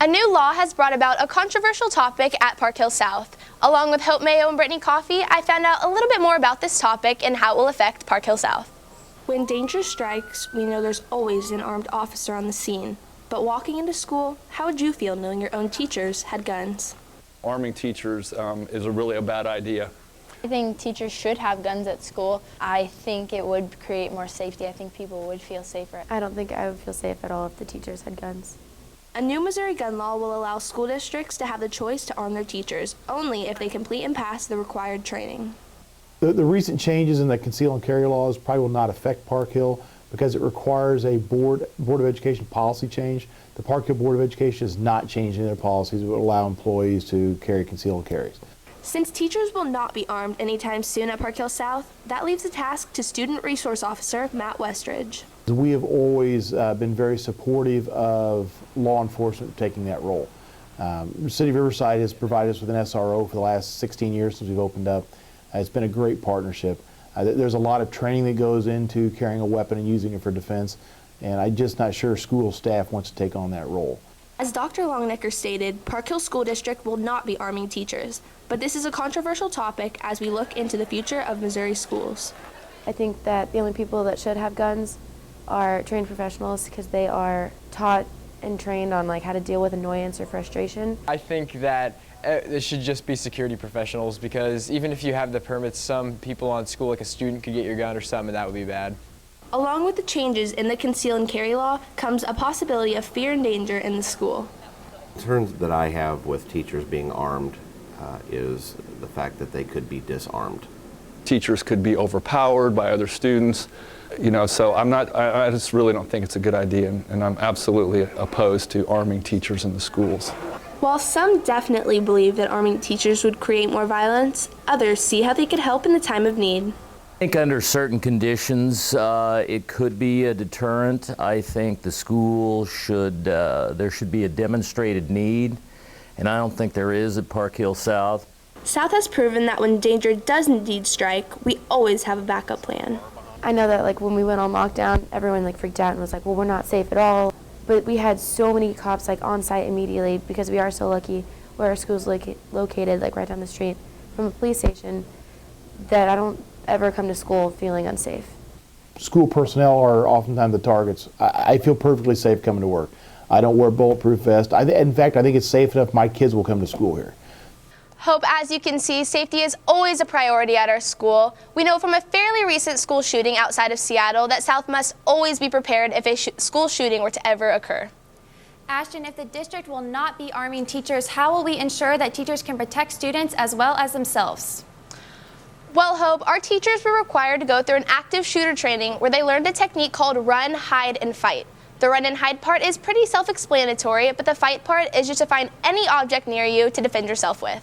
A new law has brought about a controversial topic at Park Hill South. Along with Hope, Mayo, and Brittany Coffey, I found out a little bit more about this topic and how it will affect Park Hill South. When danger strikes, we know there's always an armed officer on the scene. But walking into school, how would you feel knowing your own teachers had guns? Arming teachers is really a bad idea. I think teachers should have guns at school. I think it would create more safety. I think people would feel safer. I don't think I would feel safe at all if the teachers had guns. A new Missouri gun law will allow school districts to have the choice to arm their teachers, only if they complete and pass the required training. The recent changes in the conceal and carry laws probably will not affect Park Hill because it requires a Board of Education policy change. The Park Hill Board of Education is not changing their policies that would allow employees to carry concealed carries. Since teachers will not be armed anytime soon at Park Hill South, that leaves the task to Student Resource Officer Matt Westridge. We have always been very supportive of law enforcement taking that role. The City of Riverside has provided us with an SRO for the last 16 years since we've opened up. It's been a great partnership. There's a lot of training that goes into carrying a weapon and using it for defense, and I'm just not sure school staff wants to take on that role. As Dr. Longnecker stated, Park Hill School District will not be arming teachers, but this is a controversial topic as we look into the future of Missouri schools. I think that the only people that should have guns are trained professionals because they are taught and trained on how to deal with annoyance or frustration. I think that it should just be security professionals because even if you have the permits, some people on school, like a student, could get your gun or something, and that would be bad. Along with the changes in the conceal and carry law comes a possibility of fear and danger in the school. Concerns that I have with teachers being armed is the fact that they could be disarmed. Teachers could be overpowered by other students, so I just really don't think it's a good idea, and I'm absolutely opposed to arming teachers in the schools. While some definitely believe that arming teachers would create more violence, others see how they could help in the time of need. I think under certain conditions, it could be a deterrent. I think the school there should be a demonstrated need, and I don't think there is at Park Hill South. South has proven that when danger does indeed strike, we always have a backup plan. I know that when we went on lockdown, everyone freaked out and was like, well, we're not safe at all. But we had so many cops on site immediately because we are so lucky where our school's located right down the street from a police station that I don't ever come to school feeling unsafe. School personnel are oftentimes the targets. I feel perfectly safe coming to work. I don't wear a bulletproof vest. In fact, I think it's safe enough my kids will come to school here. Hope, as you can see, safety is always a priority at our school. We know from a fairly recent school shooting outside of Seattle that South must always be prepared if a school shooting were to ever occur. Ashton, if the district will not be arming teachers, how will we ensure that teachers can protect students as well as themselves? Well, Hope, our teachers were required to go through an active shooter training where they learned a technique called run, hide, and fight. The run and hide part is pretty self-explanatory, but the fight part is just to find any object near you to defend yourself with.